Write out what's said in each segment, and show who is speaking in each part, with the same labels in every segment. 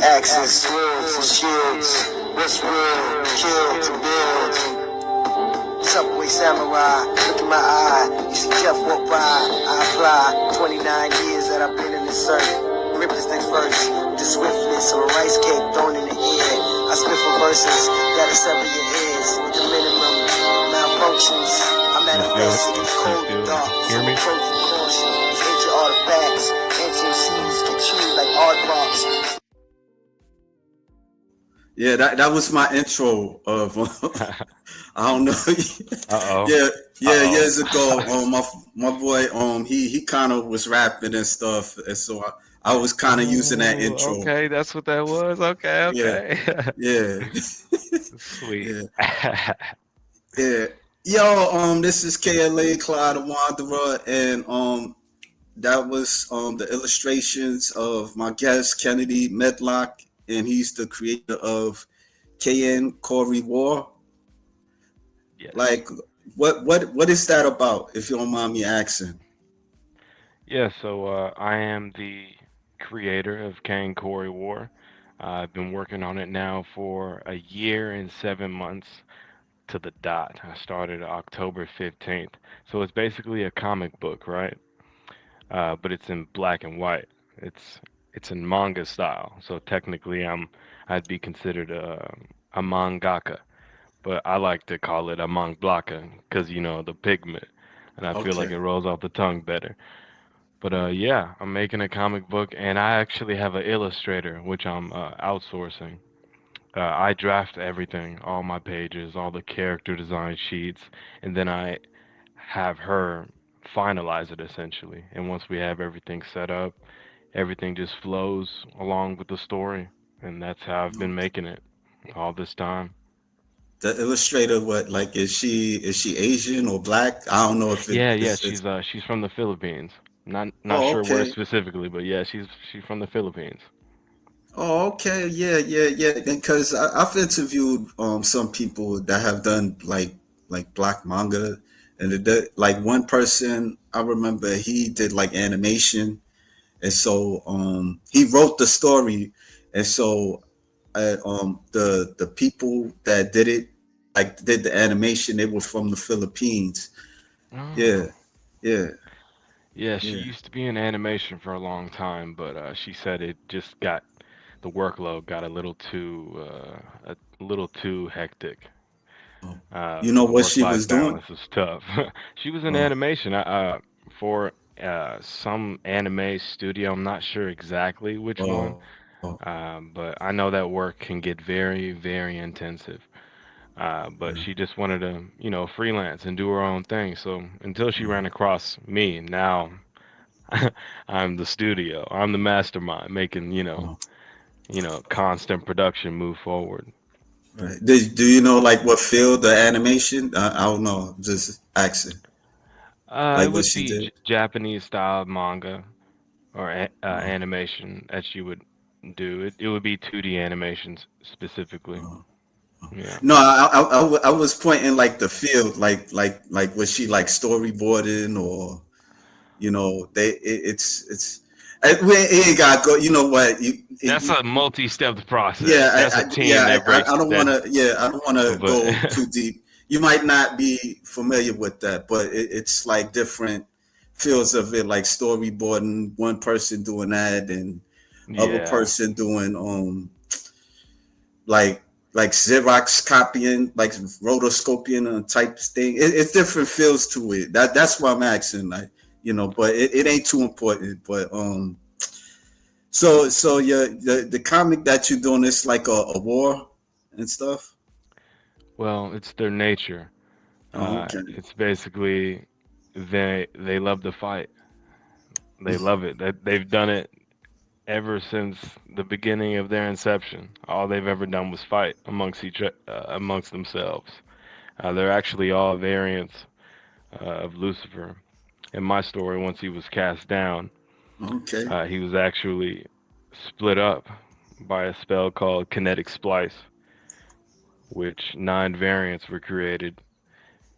Speaker 1: Axes, swords, and shields. What's real? Kill to build. Subway samurai, look in my eye. You see Jeff walk by, I apply. 29 years that I've been in this earth. Rippers next verse, with the swiftness of a rice cake thrown in the air. I spit for verses that'll sever your ears. With the minimum malfunctions, I manifest in the cold and dark. So approach with caution. These ancient artifacts, ancient seas get chewed like aardvarks.
Speaker 2: Yeah, that was my intro of I don't know.
Speaker 3: Uh-oh.
Speaker 2: Yeah, yeah,
Speaker 3: Uh-oh.
Speaker 2: years ago, my boy, he kind of was rapping and stuff, and so I was kind of using that
Speaker 3: Oh,
Speaker 2: intro.
Speaker 3: okay, that's what that was. Okay,
Speaker 2: Yeah,
Speaker 3: okay.
Speaker 2: yeah,
Speaker 3: Sweet.
Speaker 2: yeah, yeah. Yo, this is KLA Clyde the Wanderer, and that was the illustrations of my guest Kennedy Medlock, and he's the creator of Kaen Kori War.
Speaker 3: Yes.
Speaker 2: Like, what is that about? If you don't mind me asking.
Speaker 3: Yeah, so I am the creator of Kaen Kori War. I've been working on it now for a year and 7 months to the dot. I started October 15th. So it's basically a comic book, right? But it's in black and white. It's in manga style. So technically I'd be considered a mangaka, but I like to call it a mangblaka because the pigment, and I feel like
Speaker 2: Okay.
Speaker 3: it rolls off the tongue better. But yeah, I'm making a comic book, and I actually have an illustrator, which I'm outsourcing. I draft everything, all my pages, all the character design sheets, and then I have her finalize it essentially. And once we have everything set up, everything just flows along with the story, and that's how I've been making it all this time.
Speaker 2: The illustrator, what, like, is she Asian or black? I don't know if it
Speaker 3: Yeah, yeah,
Speaker 2: is.
Speaker 3: she's from the Philippines. Not
Speaker 2: Oh,
Speaker 3: sure where
Speaker 2: okay.
Speaker 3: specifically, but yeah, she's from the Philippines.
Speaker 2: Oh, okay. Yeah, yeah, yeah. Because I've interviewed some people that have done like black manga, and like one person I remember he did like animation, and so he wrote the story, and so the people that did it, like did the animation, they were from the Philippines. Yeah,
Speaker 3: Oh.
Speaker 2: yeah,
Speaker 3: Yeah, she
Speaker 2: yeah.
Speaker 3: used to be in animation for a long time, but she said it just got the workload got a little too hectic.
Speaker 2: Oh, you know
Speaker 3: The
Speaker 2: what she
Speaker 3: work-life
Speaker 2: was doing?
Speaker 3: balance is tough. She was in
Speaker 2: Oh,
Speaker 3: animation for some anime studio. I'm not sure exactly which one,
Speaker 2: oh,
Speaker 3: but I know that work can get very, very intensive. But
Speaker 2: yeah.
Speaker 3: she just wanted to, freelance and do her own thing. So until she
Speaker 2: Oh,
Speaker 3: ran across me, now I'm the studio. I'm the mastermind making,
Speaker 2: oh.
Speaker 3: constant production move forward.
Speaker 2: Right. Do you know like what field the animation? I don't know. Just asking.
Speaker 3: It
Speaker 2: Like what
Speaker 3: would
Speaker 2: she
Speaker 3: be
Speaker 2: did.
Speaker 3: Japanese style manga or
Speaker 2: Oh,
Speaker 3: animation that she would do. It would be 2D animations specifically.
Speaker 2: oh.
Speaker 3: Yeah.
Speaker 2: No, I was pointing like the field, like was she like storyboarding or we ain't gotta go. You know what?
Speaker 3: That's a multi-step
Speaker 2: Yeah,
Speaker 3: process. That's a team
Speaker 2: yeah,
Speaker 3: that breaks
Speaker 2: I don't
Speaker 3: that,
Speaker 2: want to. Yeah, I don't want to
Speaker 3: but
Speaker 2: go too deep. You might not be familiar with that, but it's like different fields of it, like storyboarding. One person doing that, and other
Speaker 3: yeah.
Speaker 2: person doing like Xerox copying, like rotoscoping type thing. It's different fields to it. That's why I'm asking, like but it ain't too important. But so the comic that you're doing is like a war and stuff.
Speaker 3: Well, it's their nature.
Speaker 2: Oh, okay.
Speaker 3: It's basically they love to fight. They love it. They've done it ever since the beginning of their inception. All they've ever done was fight amongst themselves. They're actually all variants of Lucifer. In my story, once he was cast down,
Speaker 2: Okay.
Speaker 3: he was actually split up by a spell called kinetic splice, which 9 variants were created,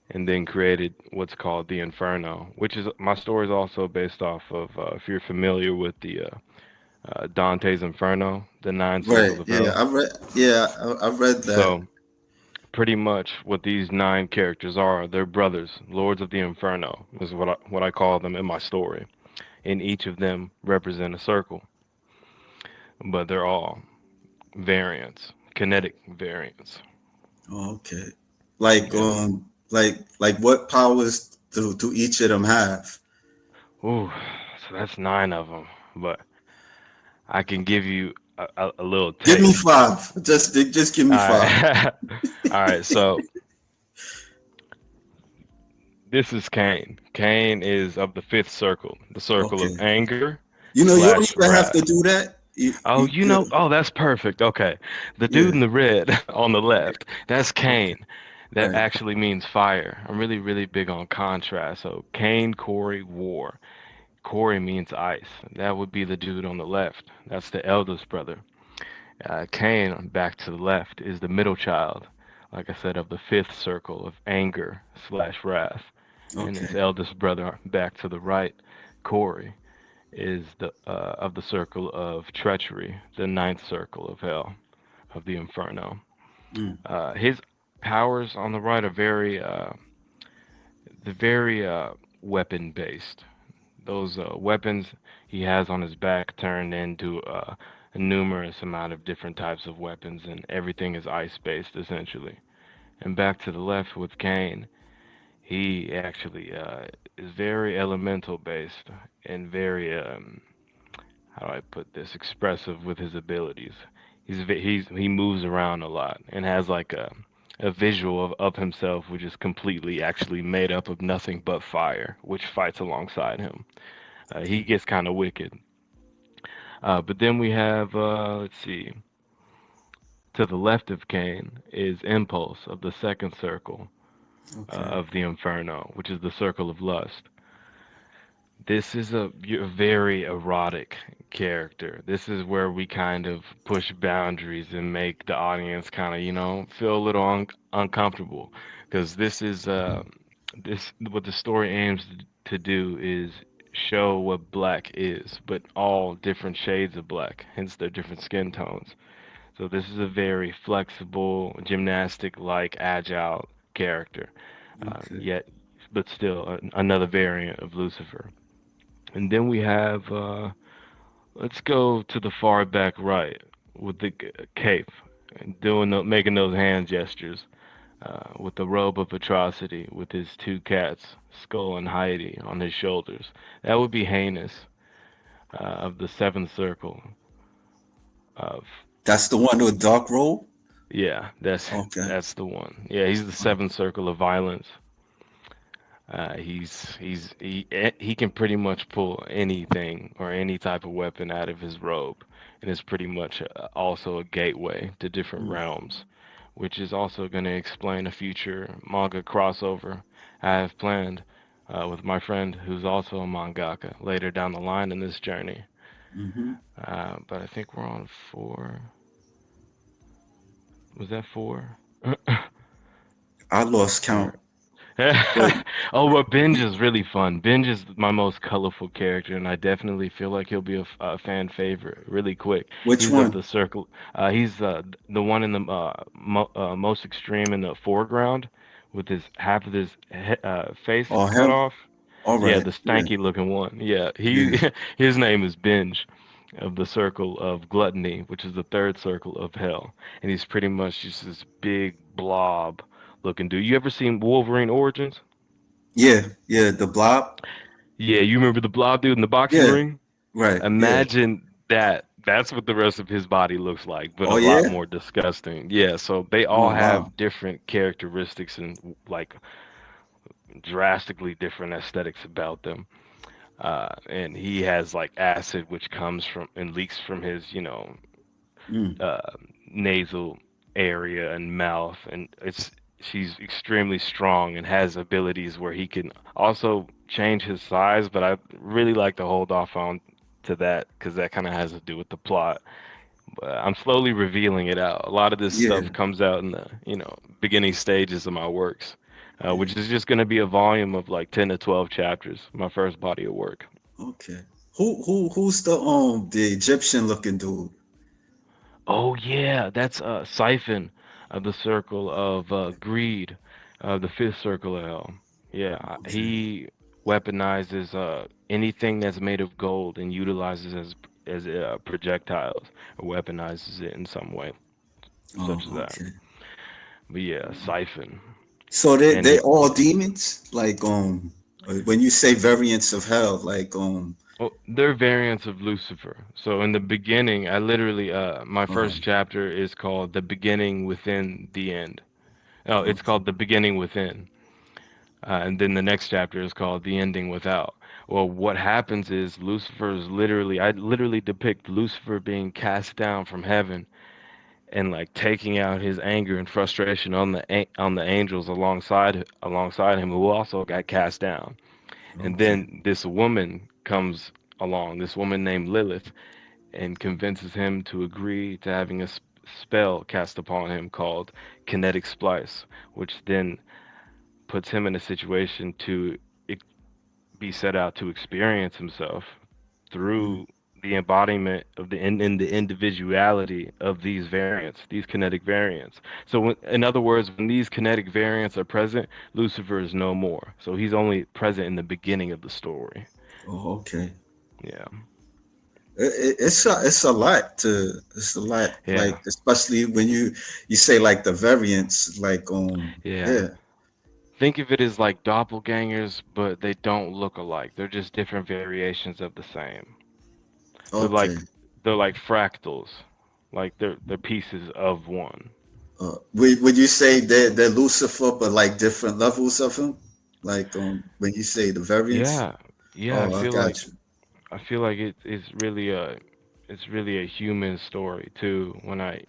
Speaker 3: and then created what's called the Inferno, which is my story is also based off of if you're familiar with the Dante's Inferno, the nine
Speaker 2: Right.
Speaker 3: circles of
Speaker 2: Yeah,
Speaker 3: hell.
Speaker 2: I read. Yeah, I read that.
Speaker 3: So pretty much what these nine characters are, they're brothers, lords of the Inferno, is what I call them in my story. And each of them represent a circle, but they're all variants, kinetic variants.
Speaker 2: Oh, okay. Like
Speaker 3: Yeah.
Speaker 2: what powers do each of them have?
Speaker 3: Ooh, so that's nine of them. But I can give you a little
Speaker 2: Give me
Speaker 3: taste.
Speaker 2: five. Just give
Speaker 3: All
Speaker 2: me five.
Speaker 3: right. All right. So this is Cain. Cain is of the fifth circle, the circle of
Speaker 2: Okay.
Speaker 3: anger
Speaker 2: You don't
Speaker 3: slash
Speaker 2: even have to
Speaker 3: wrath.
Speaker 2: do that.
Speaker 3: Oh,
Speaker 2: You
Speaker 3: you know,
Speaker 2: could.
Speaker 3: oh, that's perfect. Okay. The dude
Speaker 2: Yeah.
Speaker 3: in the red on the left, that's
Speaker 2: Okay.
Speaker 3: Cain. That
Speaker 2: Right.
Speaker 3: actually means fire. I'm really, really big on contrast. So Kaen Kori War. Kori means ice. That would be the dude on the left. That's the eldest brother. Cain, back to the left, is the middle child, like I said, of the fifth circle of anger slash wrath. And his
Speaker 2: Okay.
Speaker 3: eldest brother, back to the right, Kori, is the of the circle of treachery, the ninth circle of hell, of the inferno.
Speaker 2: Mm,
Speaker 3: His powers on the right are very weapon based. Those weapons he has on his back turned into a numerous amount of different types of weapons, and everything is ice based essentially. And back to the left with Kane, he actually is very elemental based and very how do I put this, expressive with his abilities. He moves around a lot and has like a visual of himself which is completely actually made up of nothing but fire, which fights alongside him. He
Speaker 2: okay.
Speaker 3: gets kind of wicked. But then we have, let's see, to the left of Cain is Impulse of the second circle
Speaker 2: Okay.
Speaker 3: of the Inferno, which is the circle of lust. This is a very erotic character. This is where we kind of push boundaries and make the audience kind of, feel a little uncomfortable, because this what the story aims to do is show what black is, but all different shades of black, hence their different skin tones. So this is a very flexible, gymnastic-like, agile character,
Speaker 2: Okay.
Speaker 3: yet, but still another variant of Lucifer. And then we have, let's go to the far back right with the cape, and making those hand gestures, with the robe of atrocity, with his two cats, Skull and Heidi, on his shoulders. That would be heinous, of the seventh circle of,
Speaker 2: That's the one with dark robe.
Speaker 3: yeah, that's
Speaker 2: Okay.
Speaker 3: that's the one. Yeah, he's the seventh circle of violence. He can pretty much pull anything or any type of weapon out of his robe, and is pretty much also a gateway to different
Speaker 2: Mm,
Speaker 3: realms, which is also going to explain a future manga crossover I have planned with my friend who's also a mangaka later down the line in this journey.
Speaker 2: mm-hmm.
Speaker 3: But I think we're on four. Was that four?
Speaker 2: I lost
Speaker 3: Or
Speaker 2: count, but
Speaker 3: oh, but Binge is really fun. Binge is my most colorful character, and I definitely feel like he'll be a fan favorite really quick.
Speaker 2: which
Speaker 3: He's of
Speaker 2: one?
Speaker 3: the circle. He's the one in the most extreme in the foreground, with his half of his face
Speaker 2: Oh,
Speaker 3: cut
Speaker 2: him.
Speaker 3: off.
Speaker 2: All
Speaker 3: Yeah,
Speaker 2: right.
Speaker 3: the
Speaker 2: Yeah.
Speaker 3: stanky looking one. Yeah,
Speaker 2: Yeah.
Speaker 3: his name is Binge, of the circle of gluttony, which is the third circle of hell, and he's pretty much just this big blob looking dude. You ever seen Wolverine Origins?
Speaker 2: Yeah. Yeah. The blob.
Speaker 3: Yeah, you remember the blob dude in the boxing
Speaker 2: Yeah.
Speaker 3: ring?
Speaker 2: Right. Yeah.
Speaker 3: Imagine that. That's what the rest of his body looks like, but a
Speaker 2: Oh
Speaker 3: lot
Speaker 2: yeah.
Speaker 3: more disgusting. Yeah, so they all
Speaker 2: Oh wow.
Speaker 3: have different characteristics and like drastically different aesthetics about them. And he has like acid which comes from and leaks from his,
Speaker 2: Mm,
Speaker 3: uh, nasal area and mouth, and it's she's extremely strong and has abilities where he can also change his size. But I really like to hold off on to that because that kind of has to do with the plot. But I'm slowly revealing it out. A lot of this
Speaker 2: yeah.
Speaker 3: stuff comes out in the beginning stages of my works,
Speaker 2: Yeah.
Speaker 3: which is just going to be a volume of like 10 to 12 chapters. My first body of work.
Speaker 2: Okay. Who's the Egyptian looking dude?
Speaker 3: Oh yeah, that's Siphon of the Circle of Greed, the fifth circle of hell. Yeah,
Speaker 2: Okay,
Speaker 3: he weaponizes anything that's made of gold and utilizes as projectiles or weaponizes it in some way, such as
Speaker 2: oh
Speaker 3: that.
Speaker 2: okay.
Speaker 3: But yeah, Siphon,
Speaker 2: So
Speaker 3: and
Speaker 2: they all demons? Like when you say variants of hell, like
Speaker 3: well, they're variants of Lucifer. So in the beginning, I literally my
Speaker 2: uh
Speaker 3: first chapter is called "The Beginning Within the End." Oh, it's
Speaker 2: okay,
Speaker 3: called "The Beginning Within." And then the next chapter is called The Ending Without. Well, what happens is I literally depict Lucifer being cast down from heaven and like taking out his anger and frustration on on the angels alongside him who also got cast down. And
Speaker 2: okay,
Speaker 3: then this woman comes along, this woman named Lilith, and convinces him to agree to having a spell cast upon him called kinetic splice, which then puts him in a situation to be set out to experience himself
Speaker 2: mm,
Speaker 3: through the embodiment of in the individuality of these variants, these kinetic variants. So, in other words, when these kinetic variants are present, Lucifer is no more. So he's only present in the beginning of the story.
Speaker 2: oh okay.
Speaker 3: Yeah,
Speaker 2: It's a lot to it's a lot
Speaker 3: yeah,
Speaker 2: like especially when you say like the variants like
Speaker 3: yeah.
Speaker 2: yeah
Speaker 3: Think of it as like doppelgangers, but they don't look alike. They're just different variations of the same. They're
Speaker 2: okay.
Speaker 3: like they're like fractals, like they're pieces of one.
Speaker 2: Would you say they're Lucifer but like different levels of him? Like when you say the variants?
Speaker 3: Yeah, yeah.
Speaker 2: Oh, I got you.
Speaker 3: I feel like it's really a human story too when I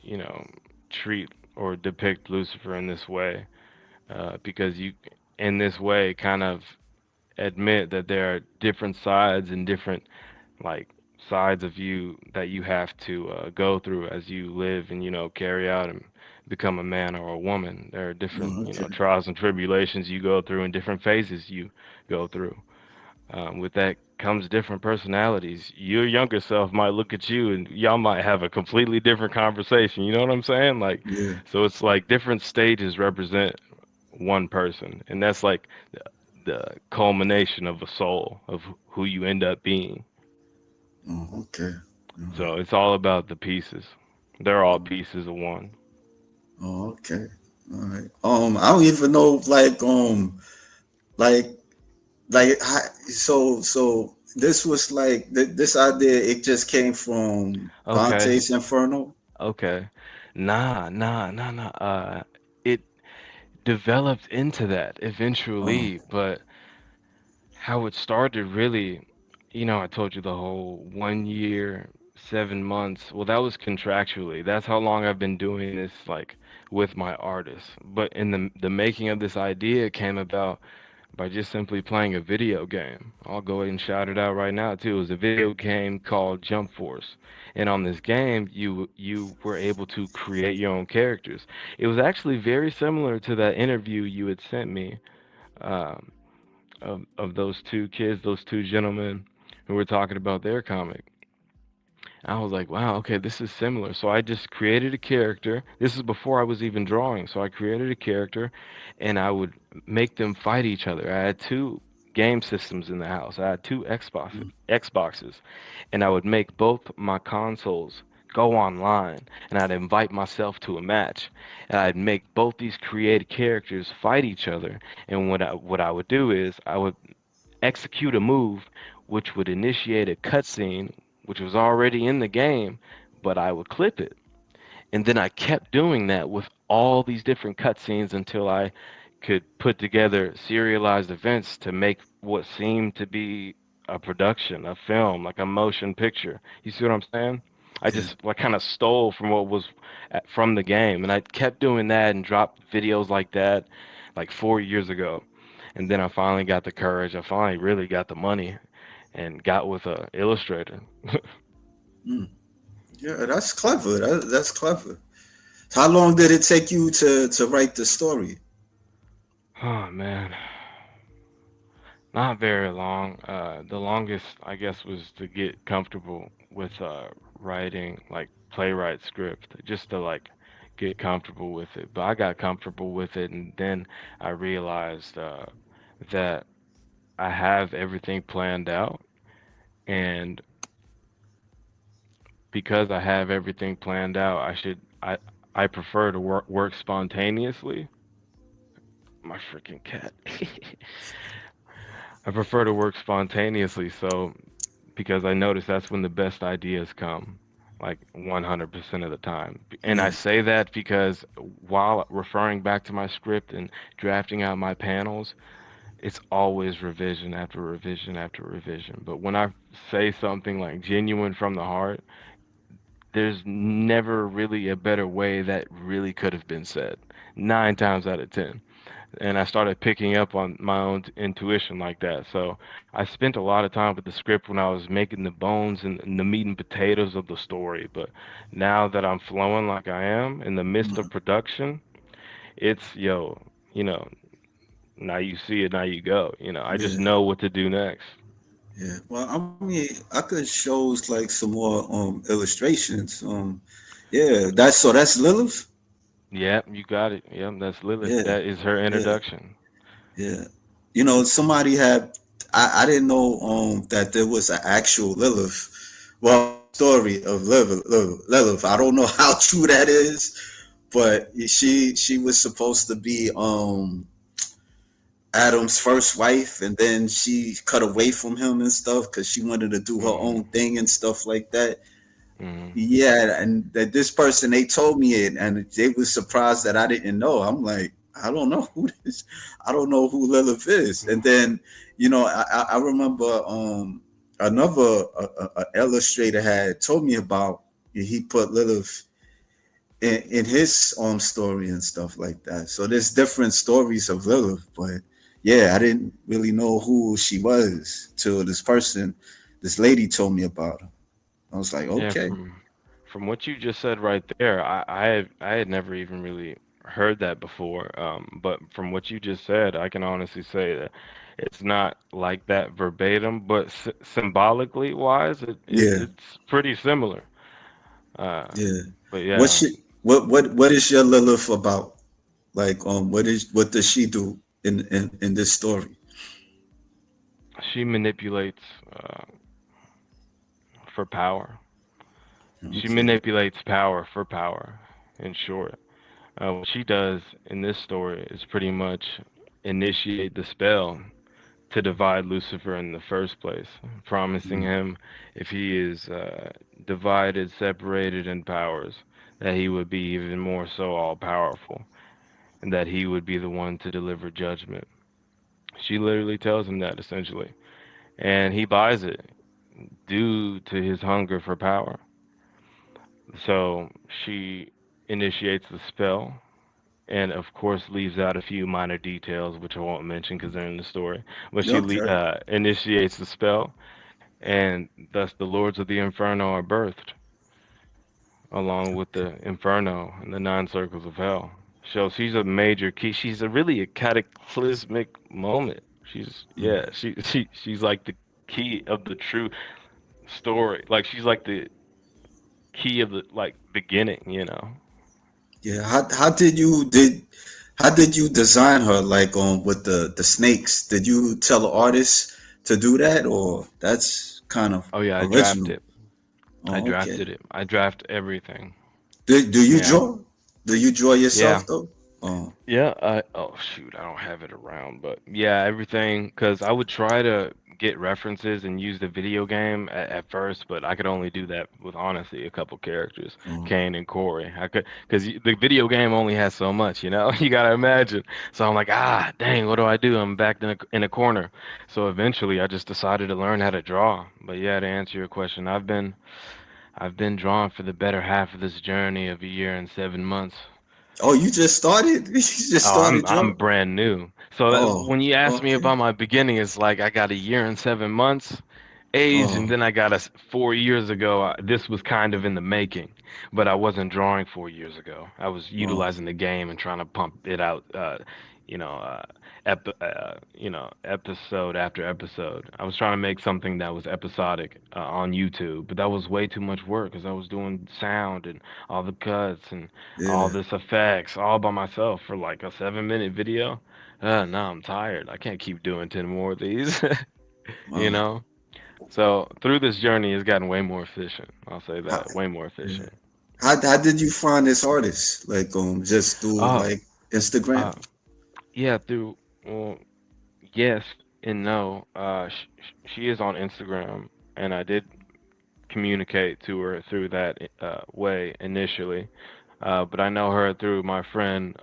Speaker 3: treat or depict Lucifer in this way, because you in this way kind of admit that there are different sides and different like sides of you that you have to go through as you live and carry out and become a man or a woman. There are different
Speaker 2: Oh, okay.
Speaker 3: trials and tribulations you go through and different phases you go through. With that comes different personalities. Your younger self might look at you and y'all might have a completely different conversation. You know what I'm saying? Like,
Speaker 2: Yeah.
Speaker 3: so it's like different stages represent one person, and that's like the culmination of a soul of who you end up being.
Speaker 2: Oh, okay. All right.
Speaker 3: So it's all about the pieces. They're all pieces of one.
Speaker 2: Oh, okay. All right. I don't even know like so this was like this idea it just came from
Speaker 3: Okay,
Speaker 2: Dante's Inferno.
Speaker 3: okay. Nah. It developed into that
Speaker 2: Oh,
Speaker 3: eventually, but how it started really, I told you the whole 1 year, 7 months. Well, that was contractually. That's how long I've been doing this, like with my artists. But in the making of this idea came about by just simply playing a video game. I'll go ahead and shout it out right now too. It was a video game called Jump Force. And on this game, you were able to create your own characters. It was actually very similar to that interview you had sent me. Um, of those two kids, those two gentlemen who were talking about their comic. I was like, wow, okay, this is similar. So I just created a character. This is before I was even drawing. So I created a character and I would make them fight each other. I had two game systems in the house. I had two Xboxes, and I would make both my consoles go online and I'd invite myself to a match. And I'd make both these created characters fight each other. And what I would do is I would execute a move which would initiate a cutscene which was already in the game, but I would clip it. And then I kept doing that with all these different cutscenes until I could put together serialized events to make what seemed to be a production, a film, like a motion picture. You see what I'm saying? I
Speaker 2: yeah.
Speaker 3: just like kind of stole from what was from the game, and I kept doing that and dropped videos like that like 4 years ago. And then I finally got the courage. I finally really got the money and got with a illustrator.
Speaker 2: Mm. Yeah, that's clever. That's clever. How long did it take you to write the story?
Speaker 3: Oh man, Not very long. The longest, I guess, was to get comfortable with writing like playwright script, just to like get comfortable with it. But I got comfortable with it, and then I realized that I have everything planned out, and because I have everything planned out, I prefer to work spontaneously. My freaking cat. I prefer to work spontaneously, so because I notice that's when the best ideas come, like 100% of the time. And I
Speaker 2: Yeah,
Speaker 3: say that because while referring back to my script and drafting out my panels, it's always revision after revision after revision. But when I say something like genuine from the heart, there's never really a better way that really could have been said. 9 times out of 10. And I started picking up on my own intuition like that. So I spent a lot of time with the script when I was making the bones and the meat and potatoes of the story. But now that I'm flowing like I am in the midst of production, it's yo, you know, now you see it, now you go. I just
Speaker 2: yeah,
Speaker 3: know what to do next.
Speaker 2: yeah. Well, I mean, I could shows like some more illustrations. Yeah, that's Lilith.
Speaker 3: Yep, you got it. Yep, that's Lilith.
Speaker 2: Yeah,
Speaker 3: That is her
Speaker 2: yeah,
Speaker 3: introduction.
Speaker 2: yeah. You know, somebody had. I didn't know that there was an actual Lilith. Well, story of Lilith. I don't know how true that is, but she was supposed to be Adam's first wife, and then she cut away from him and stuff because she wanted to do her
Speaker 3: Mhm.
Speaker 2: own thing and stuff like that.
Speaker 3: Mhm.
Speaker 2: Yeah, and that this person they told me it, and they was surprised that I didn't know. I'm like, I don't know who this, I don't know who Lilith is. And then, I remember another illustrator had told me about. He put Lilith in his story and stuff like that. So there's different stories of Lilith, but yeah, I didn't really know who she was till this lady told me about her. I was like,
Speaker 3: Yeah,
Speaker 2: okay,
Speaker 3: from what you just said right there, I had never even really heard that before. But from what you just said, I can honestly say that it's not like that verbatim, but symbolically wise,
Speaker 2: yeah,
Speaker 3: it's pretty similar. Uh,
Speaker 2: yeah.
Speaker 3: but
Speaker 2: What's
Speaker 3: yeah,
Speaker 2: she, what is your Lilith about? Like, what does she do in this story?
Speaker 3: she manipulates uh, for power. She
Speaker 2: Okay,
Speaker 3: manipulates power for power, in short. What she does in this story is pretty much initiate the spell to divide Lucifer in the first place, promising
Speaker 2: mm,
Speaker 3: him if he is divided, separated in powers, that he would be even more so all powerful, and that he would be the one to deliver judgment. She literally tells him that essentially, and he buys it due to his hunger for power. So she initiates the spell, and of course leaves out a few minor details which I won't mention because they're in the story. But she
Speaker 2: okay,
Speaker 3: initiates the spell, and thus the lords of the inferno are birthed, along with the inferno and the nine circles of hell. So she's a major key. She's a really a cataclysmic moment. She's yeah. She's like the key of the true story. Like she's like the key of the like beginning.
Speaker 2: yeah. How did you design her like with the snakes? Did you tell the artist to do that, or that's kind of
Speaker 3: Oh yeah, I draft
Speaker 2: original?
Speaker 3: it. I
Speaker 2: Oh, okay.
Speaker 3: drafted it. I draft everything.
Speaker 2: Do you
Speaker 3: Yeah,
Speaker 2: draw? Do you draw yourself
Speaker 3: yeah.
Speaker 2: though? Oh,
Speaker 3: Yeah, oh shoot, I don't have it around, but yeah, everything because I would try to get references and use the video game at first, but I could only do that with honestly a couple characters,
Speaker 2: oh,
Speaker 3: Kaen and Kori. I could because the video game only has so much, you gotta imagine. So I'm like, dang, what do I do? I'm backed in a corner. So eventually, I just decided to learn how to draw. But yeah, to answer your question, I've been drawing for the better half of this journey of a year and 7 months.
Speaker 2: oh, you just started? You just
Speaker 3: Oh, I'm
Speaker 2: started
Speaker 3: I'm
Speaker 2: drawing?
Speaker 3: brand new. So
Speaker 2: Oh,
Speaker 3: when you ask me
Speaker 2: okay.
Speaker 3: about my beginning, it's like I got a year and 7 months age, and
Speaker 2: Oh,
Speaker 3: then I got 4 years ago. This was kind of in the making, but I wasn't drawing 4 years ago. I was
Speaker 2: oh,
Speaker 3: utilizing the game and trying to pump it out. you know, episode after episode. I was trying to make something that was episodic on YouTube, but that was way too much work because I was doing sound and all the cuts and all
Speaker 2: Yeah.
Speaker 3: this effects all by myself for like a 7 minute video. No, I'm tired. I can't keep doing 10 more of these, you
Speaker 2: Wow.
Speaker 3: know? So through this journey, it's gotten way more efficient. I'll say
Speaker 2: How,
Speaker 3: that, way more
Speaker 2: yeah.
Speaker 3: efficient.
Speaker 2: How did you find this artist? Like just through
Speaker 3: Oh,
Speaker 2: like Instagram?
Speaker 3: uh, yeah, through, well, yes and no. She is on Instagram, and I did communicate to her through that way initially. But I know her through my friend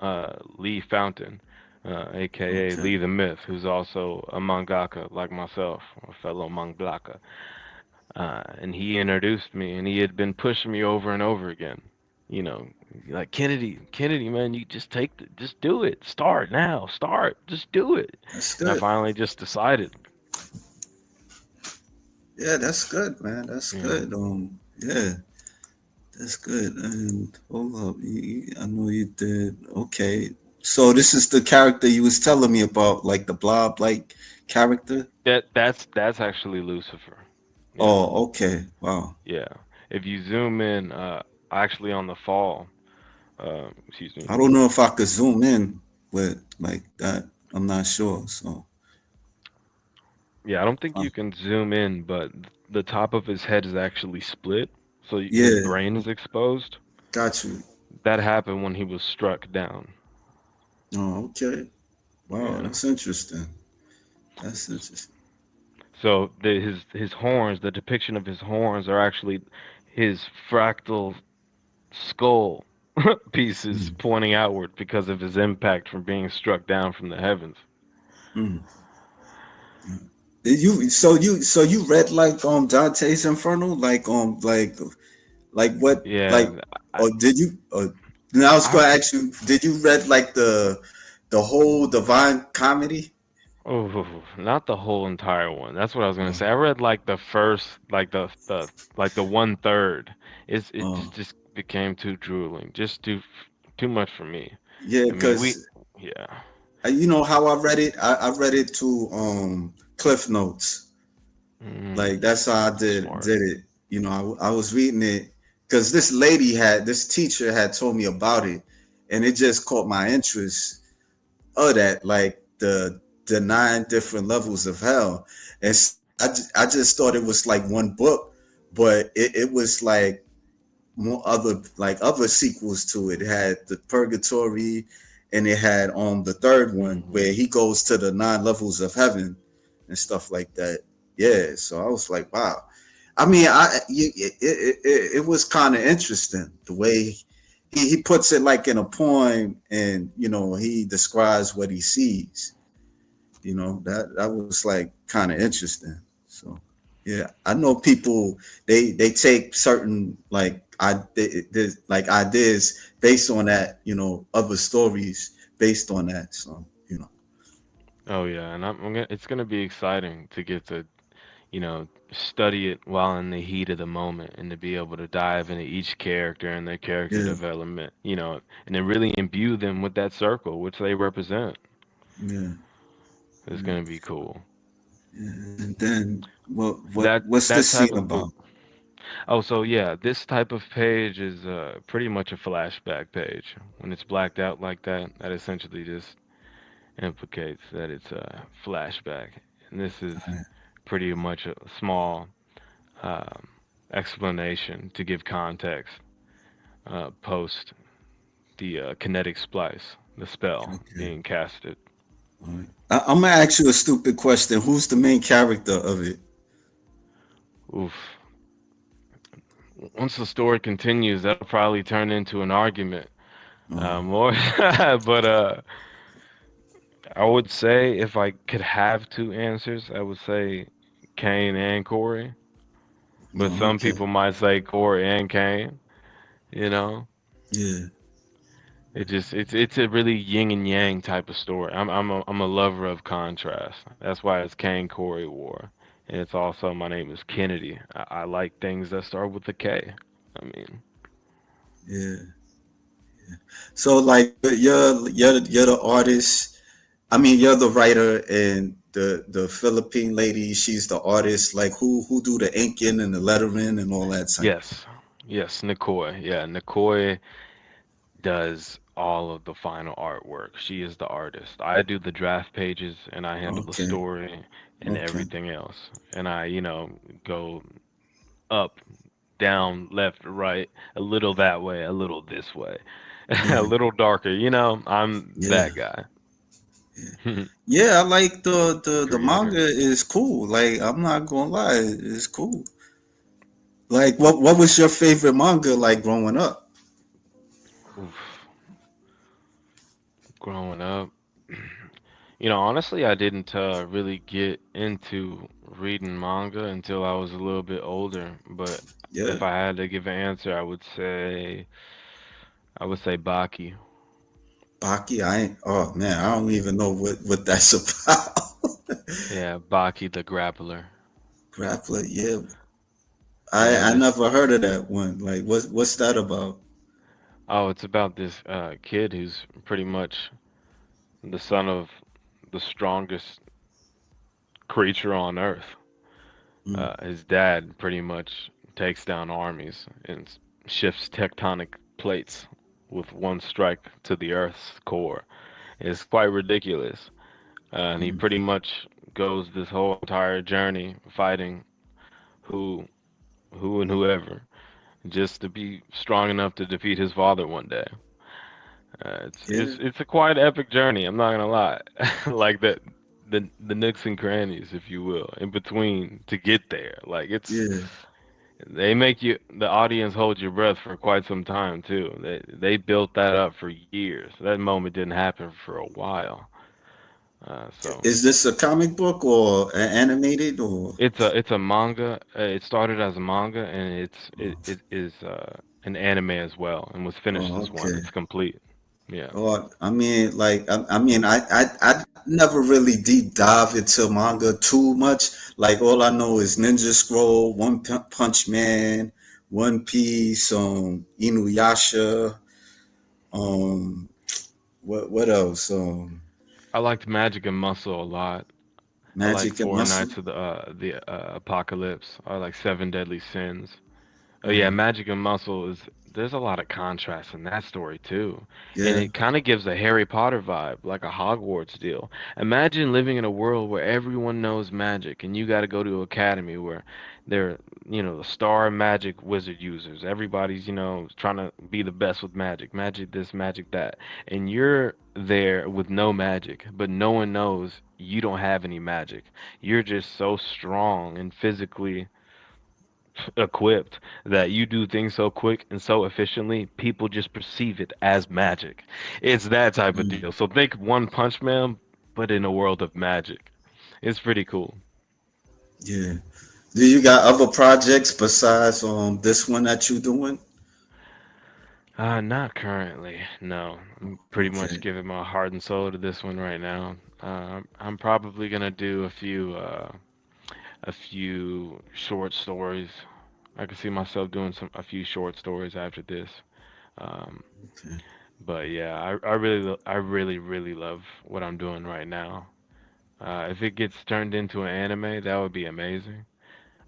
Speaker 3: Lee Fountain, aka
Speaker 2: Okay.
Speaker 3: Lee the Myth, who's also a mangaka like myself, a fellow mangaka. And he introduced me, and he had been pushing me over and over again. You know, like Kennedy, man, you just do it. Start now, start, just do it.
Speaker 2: That's
Speaker 3: And I
Speaker 2: good.
Speaker 3: finally just decided,
Speaker 2: Yeah, that's good, man. That's
Speaker 3: you know,
Speaker 2: good. Yeah, that's good. And hold up, I know you did. Okay, so this is the character you was telling me about, like the blob like character.
Speaker 3: that's actually Lucifer. Yeah,
Speaker 2: Oh, okay. Wow.
Speaker 3: yeah. If you zoom in, actually on the fall, excuse me.
Speaker 2: I don't know if I could zoom in with like that. I'm not sure. So,
Speaker 3: Yeah, I don't think
Speaker 2: uh,
Speaker 3: you can zoom in, but the top of his head is actually split, so his
Speaker 2: yeah,
Speaker 3: brain is exposed.
Speaker 2: got you.
Speaker 3: That happened when he was struck down.
Speaker 2: Oh, okay. Wow,
Speaker 3: Yeah.
Speaker 2: that's interesting. That's interesting.
Speaker 3: So his horns, the depiction of his horns are actually his fractal skull pieces
Speaker 2: Mm,
Speaker 3: pointing outward because of his impact from being struck down from the heavens.
Speaker 2: mm. Did you read like Dante's Inferno like what like
Speaker 3: Yeah, I,
Speaker 2: or did you now I was
Speaker 3: I've
Speaker 2: gonna ask you, did you read like the whole Divine Comedy?
Speaker 3: oh, not the whole entire one. That's what I was gonna
Speaker 2: Uh,
Speaker 3: say. I read like the first, like the 1/3. It
Speaker 2: uh,
Speaker 3: just became too drooling, just too much for me.
Speaker 2: yeah,
Speaker 3: I mean,
Speaker 2: because
Speaker 3: yeah.
Speaker 2: you know how I read it. I read it to Cliff Notes. Like
Speaker 3: Mm,
Speaker 2: that's how I
Speaker 3: smart.
Speaker 2: did it. You know, I was reading it because this teacher had told me about it, and it just caught my interest of that, like the nine different levels of hell. And I just thought it was like one book, but it was like more other sequels to it. It had the Purgatory, and it had the third one
Speaker 3: Hmm.
Speaker 2: where he goes to the nine levels of heaven and stuff like that. Yeah, so I was like, wow. I mean, it was kind of interesting the way he puts it like in a poem, and you know he describes what he sees. You know that was like kind of interesting. So yeah, I know people they take certain like ideas based on that. You know, other stories based on that. So you know,
Speaker 3: Oh yeah, and it's gonna be exciting to get to, study it while in the heat of the moment and to be able to dive into each character and their character
Speaker 2: yeah,
Speaker 3: development, and then really imbue them with that circle which they represent.
Speaker 2: yeah,
Speaker 3: It's gonna be cool.
Speaker 2: yeah. And then
Speaker 3: That
Speaker 2: what's
Speaker 3: that
Speaker 2: this
Speaker 3: type
Speaker 2: scene
Speaker 3: of book.
Speaker 2: about?
Speaker 3: Oh, so yeah, this type of page is pretty much a flashback page. When it's blacked out like that, that essentially just implicates that it's a flashback. And this is pretty much a small um, explanation to give context post the kinetic splice, the spell
Speaker 2: Okay,
Speaker 3: being casted.
Speaker 2: all right. I'm gonna ask you a stupid question. Who's the main character of it?
Speaker 3: Oof. Once the story continues, that'll probably turn into an argument. More, but I would say if I could have two answers, I would say Kane and Corey. But
Speaker 2: Oh,
Speaker 3: some
Speaker 2: okay,
Speaker 3: people might say Corey and Kane. You know,
Speaker 2: yeah,
Speaker 3: it's a really yin and yang type of story. I'm a lover of contrast. That's why it's Kaen Kori War, and it's also my name is Kennedy. I like things that start with a K. I mean,
Speaker 2: yeah. So like you're the artist. I mean, you're the writer, and the Philippine lady, she's the artist. Like, who do the inking and the lettering and all that type?
Speaker 3: Yes, yes, Nikoi. Yeah, Nikoi does all of the final artwork. She is the artist. I do the draft pages and I handle the
Speaker 2: Okay,
Speaker 3: story and
Speaker 2: okay,
Speaker 3: everything else. And I, go up, down, left, right, a little that way, a little this way, a
Speaker 2: yeah,
Speaker 3: little darker. I'm
Speaker 2: yeah,
Speaker 3: that guy.
Speaker 2: yeah. I like the manga
Speaker 3: Creator.
Speaker 2: is cool. Like, I'm not gonna lie, it's cool. Like, what was your favorite manga like growing up?
Speaker 3: Oof. Growing up, honestly, I didn't really get into reading manga until I was a little bit older. But
Speaker 2: Yeah,
Speaker 3: if I had to give an answer, I would say Baki.
Speaker 2: Baki. I ain't. Oh man, I don't even know what that's about.
Speaker 3: Yeah, Baki the Grappler.
Speaker 2: Grappler. Yeah,
Speaker 3: Yeah,
Speaker 2: I
Speaker 3: this.
Speaker 2: never heard of that one. Like, what's that about?
Speaker 3: Oh, it's about this kid who's pretty much the son of the strongest creature on Earth.
Speaker 2: Mm,
Speaker 3: His dad pretty much takes down armies and shifts tectonic plates with one strike to the Earth's core. It's quite ridiculous. And he
Speaker 2: mm,
Speaker 3: pretty much goes this whole entire journey fighting who who and whoever just to be strong enough to defeat his father one day. It's
Speaker 2: yeah,
Speaker 3: it's it's a quite epic journey. I'm not gonna lie, like the nooks and crannies, if you will, in between to get there. Like
Speaker 2: yeah,
Speaker 3: they make the audience hold your breath for quite some time too. They built that up for years. That moment didn't happen for a while. So
Speaker 2: Is this a comic book or animated or?
Speaker 3: it's a manga. It started as a manga and it is an anime as well, and was finished
Speaker 2: Oh,
Speaker 3: as one.
Speaker 2: okay.
Speaker 3: It's complete. Yeah.
Speaker 2: Oh, I mean, like, I mean, I never really deep dive into manga too much. Like, all I know is Ninja Scroll, Punch Man, One Piece, Inuyasha, um, what else?
Speaker 3: I liked Magic and Muscle a lot. I like
Speaker 2: Magic and
Speaker 3: Four
Speaker 2: Muscle.
Speaker 3: Nights of the Apocalypse. I like Seven Deadly Sins. Oh yeah,
Speaker 2: Mm,
Speaker 3: Magic and Muscle is there's a lot of contrast in that story too. And
Speaker 2: yeah,
Speaker 3: it kind of gives a Harry Potter vibe, like a Hogwarts deal. Imagine living in a world where everyone knows magic and you got to go to an academy where they're, the star magic wizard users. Everybody's, trying to be the best with magic. Magic this, magic that. And you're there with no magic, but no one knows you don't have any magic. You're just so strong and physically equipped that you do things so quick and so efficiently, people just perceive it as magic. It's that type of
Speaker 2: mm,
Speaker 3: deal. So think One Punch Man, but in a world of magic. It's pretty cool.
Speaker 2: yeah. Do you got other projects besides this one that you doing?
Speaker 3: Not currently. No, I'm pretty much
Speaker 2: Okay,
Speaker 3: giving my heart and soul to this one right now. I'm probably gonna do a few short stories. I can see myself doing a few short stories after this. Um,
Speaker 2: okay,
Speaker 3: But yeah, I really love what I'm doing right now. If it gets turned into an anime, that would be amazing.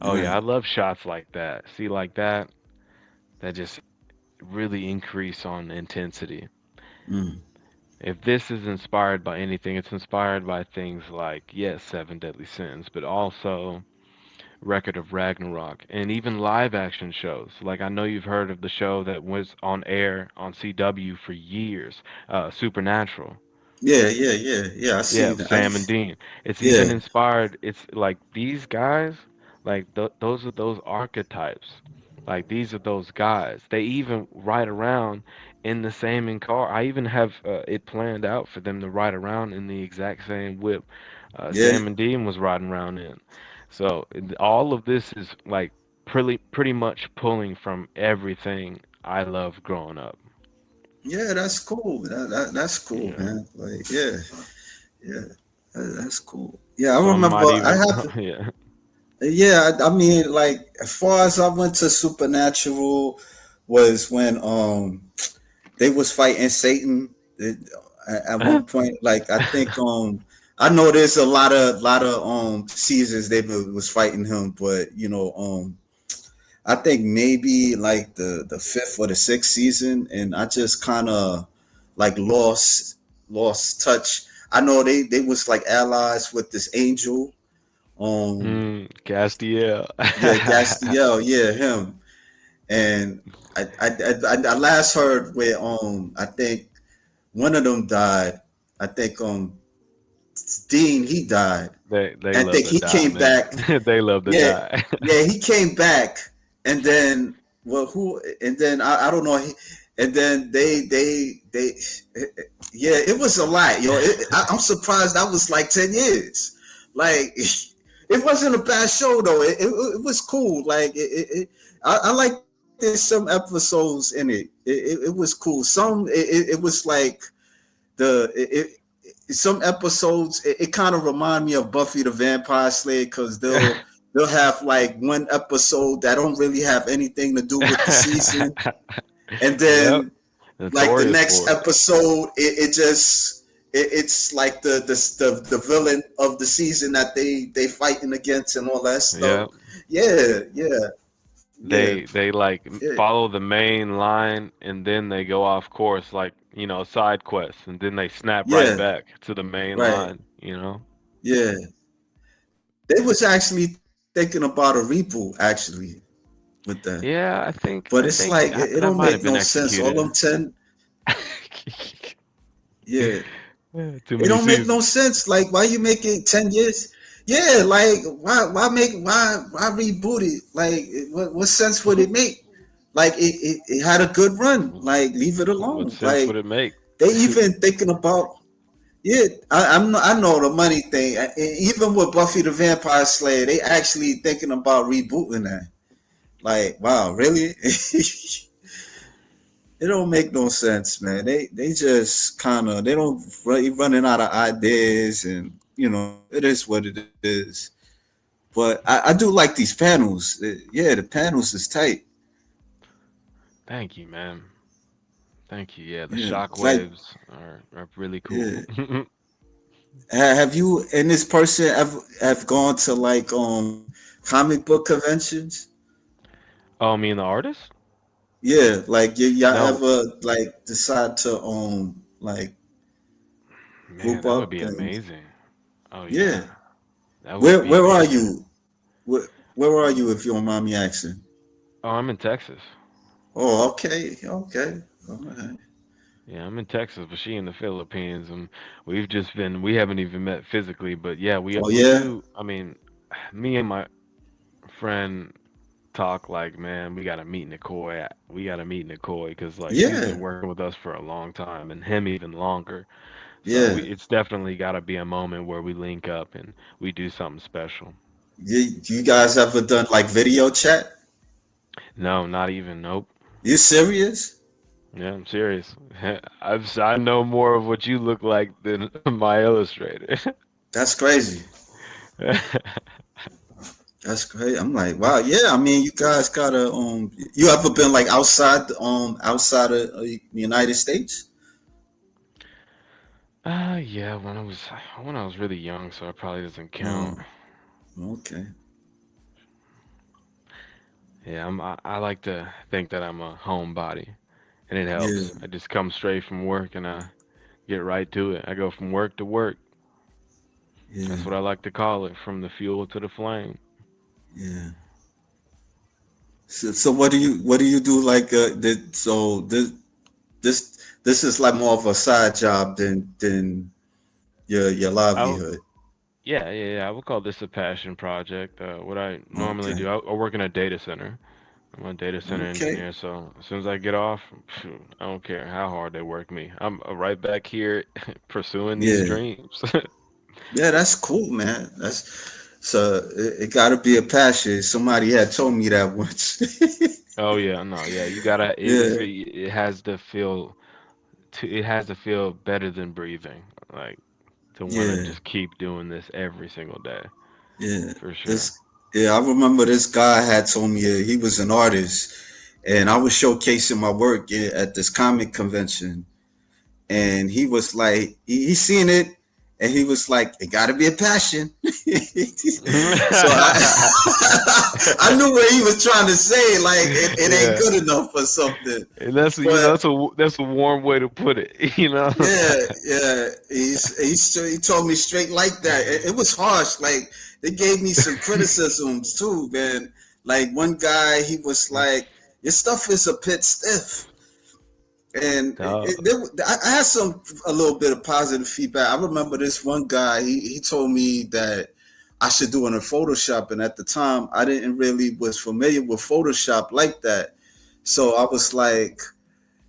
Speaker 3: Oh yeah,
Speaker 2: right.
Speaker 3: I love shots like that. See, like that just really increase on intensity.
Speaker 2: Mm,
Speaker 3: If this is inspired by anything, it's inspired by things like, yes, Seven Deadly Sins, but also Record of Ragnarok and even live action shows. Like I know you've heard of the show that was on air on CW for years, Supernatural.
Speaker 2: yeah, yeah, yeah, yeah. I
Speaker 3: Yeah,
Speaker 2: see that.
Speaker 3: Sam and Dean. It's
Speaker 2: Yeah,
Speaker 3: even inspired. It's like these guys, like those are those archetypes. Like these are those guys. They even ride around in the same in car. I even have it planned out for them to ride around in the exact same whip
Speaker 2: yeah,
Speaker 3: Sam and Dean was riding around in. So all of this is like pretty much pulling from everything I loved growing up.
Speaker 2: yeah. That's cool. That's cool,
Speaker 3: Yeah.
Speaker 2: man. Like, yeah, yeah. That's cool. Yeah, I
Speaker 3: Some
Speaker 2: remember.
Speaker 3: might
Speaker 2: I
Speaker 3: even
Speaker 2: have.
Speaker 3: yeah.
Speaker 2: Yeah, I mean, like, as far as I went to Supernatural was when they was fighting Satan. At one point, like I think I know there's a lot of seasons they was fighting him, but I think maybe like the fifth or the sixth season, and I just kind of like lost touch. I know they was like allies with this angel.
Speaker 3: Castiel.
Speaker 2: Yeah, Gastiel, yeah, him. And I last heard where I think one of them died. I think Dean, he died.
Speaker 3: They
Speaker 2: I
Speaker 3: love
Speaker 2: think
Speaker 3: to
Speaker 2: he
Speaker 3: die,
Speaker 2: came
Speaker 3: man.
Speaker 2: back.
Speaker 3: They love to
Speaker 2: Yeah,
Speaker 3: die.
Speaker 2: yeah, he came back, and then well, who? And then I don't know. And then they yeah, it was a lot, yo. I'm surprised that was like 10 years. Like it wasn't a bad show though. It was cool. Like I like there's some episodes in it. It was cool. It was like the some episodes it kind of remind me of Buffy the Vampire Slayer because they'll have like one episode that don't really have anything to do with the season, and
Speaker 3: Yep.
Speaker 2: then like the
Speaker 3: Notorious
Speaker 2: next
Speaker 3: for it.
Speaker 2: episode it's like the villain of the season that they fighting against and all that stuff.
Speaker 3: Yep.
Speaker 2: Yeah, yeah, yeah,
Speaker 3: They like
Speaker 2: yeah,
Speaker 3: follow the main line and then they go off course like, side quests and then they snap right
Speaker 2: yeah.
Speaker 3: back to the main
Speaker 2: Right.
Speaker 3: line.
Speaker 2: Yeah. They was actually thinking about a reboot actually with that.
Speaker 3: Yeah,
Speaker 2: But it's
Speaker 3: I
Speaker 2: like
Speaker 3: think
Speaker 2: it don't
Speaker 3: that
Speaker 2: make
Speaker 3: might have
Speaker 2: no
Speaker 3: been
Speaker 2: sense. All them
Speaker 3: executed.
Speaker 2: 10, yeah.
Speaker 3: Too
Speaker 2: It
Speaker 3: many
Speaker 2: don't make no
Speaker 3: seasons.
Speaker 2: sense. Like why you make it 10 years? Yeah, like why reboot it? Like what sense would it make? Like it had a good run. Like leave it
Speaker 3: What
Speaker 2: alone.
Speaker 3: sense would
Speaker 2: Like
Speaker 3: it make?
Speaker 2: they even thinking about yeah, I know the money thing. Even with Buffy the Vampire Slayer, they actually thinking about rebooting that. Like, wow, really? It don't make no sense, man. They just kind of they don't running out of ideas, and it is what it is. But I do like these panels. Yeah, the panels is tight.
Speaker 3: Thank you, man. Thank you. Yeah, the
Speaker 2: Yeah, like
Speaker 3: shockwaves are really
Speaker 2: yeah.
Speaker 3: cool.
Speaker 2: Have you and this person have gone to like comic book conventions?
Speaker 3: Oh, me and the artist?
Speaker 2: Yeah, like y'all
Speaker 3: No,
Speaker 2: ever like decide to like
Speaker 3: man,
Speaker 2: group
Speaker 3: that would
Speaker 2: up
Speaker 3: be
Speaker 2: and
Speaker 3: amazing. Oh
Speaker 2: yeah.
Speaker 3: yeah, that would
Speaker 2: Where
Speaker 3: be
Speaker 2: where are
Speaker 3: amazing.
Speaker 2: you? Where are you if you don't mind me asking?
Speaker 3: Oh, I'm in Texas.
Speaker 2: Oh, okay, okay. All right.
Speaker 3: Yeah, I'm in Texas, but she in the Philippines, and we haven't even met physically, but yeah,
Speaker 2: Oh
Speaker 3: we
Speaker 2: yeah,
Speaker 3: do. I mean, me and my friend talk like, man, we gotta meet Nicole because like she's
Speaker 2: yeah,
Speaker 3: been working with us for a long time, and him even longer. So
Speaker 2: yeah.
Speaker 3: it's definitely got to be a moment where we link up and we do something special.
Speaker 2: You guys ever done like video chat?
Speaker 3: No, not even. Nope.
Speaker 2: You serious?
Speaker 3: Yeah, I'm serious. I know more of what you look like than my illustrator.
Speaker 2: That's crazy. That's great. I'm like, wow, yeah. I mean, you guys gotta You ever been like outside of the United States?
Speaker 3: Yeah, when I was really young, so it probably doesn't count.
Speaker 2: Oh, okay.
Speaker 3: Yeah, I like to think that I'm a homebody, and it
Speaker 2: Yeah,
Speaker 3: helps. I just come straight from work and I get right to it. I go from work to work.
Speaker 2: yeah,
Speaker 3: That's what I like to call it, from the fuel to the flame.
Speaker 2: yeah. So what do you do like this is like more of a side job than your
Speaker 3: I w-
Speaker 2: livelihood.
Speaker 3: yeah. I would call this a passion project. What I normally
Speaker 2: Okay.
Speaker 3: do, I work in a data center. I'm a data center
Speaker 2: Okay.
Speaker 3: engineer, so as soon as I get off, phew, I don't care how hard they work me. I'm right back here pursuing these
Speaker 2: Yeah.
Speaker 3: dreams.
Speaker 2: Yeah, that's cool, man. That's so it gotta be a passion. Somebody had told me that once.
Speaker 3: Oh yeah, no, yeah, you gotta
Speaker 2: Yeah,
Speaker 3: it has to feel it has to feel better than breathing, like to want to
Speaker 2: yeah,
Speaker 3: just keep doing this every single day,
Speaker 2: yeah.
Speaker 3: for sure.
Speaker 2: This yeah, I remember this guy had told me he was an artist and I was showcasing my work at this comic convention and he was like, he seen it, and he was like, it got to be a passion. So I knew what he was trying to say. Like it ain't
Speaker 3: Yeah,
Speaker 2: good enough or something.
Speaker 3: and that's
Speaker 2: But
Speaker 3: that's a warm way to put it. You know.
Speaker 2: yeah, yeah, he told me straight like that. It was harsh. Like they gave me some criticisms too, man. Like one guy, he was like, "Your stuff is a bit stiff," and
Speaker 3: Oh,
Speaker 2: I had some a little bit of positive feedback. I remember this one guy. He told me that I should do it in Photoshop, and at the time, I didn't really was familiar with Photoshop like that. So I was like,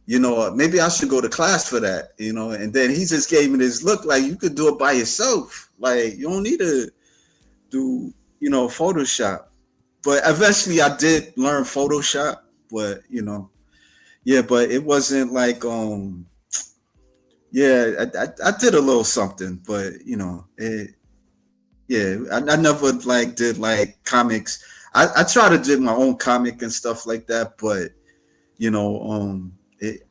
Speaker 2: maybe I should go to class for that, And then he just gave me this look like you could do it by yourself. Like you don't need to do, Photoshop. But eventually I did learn Photoshop, but yeah, but it wasn't like yeah, I did a little something, but yeah, I never like did like comics. I try to do my own comic and stuff like that, but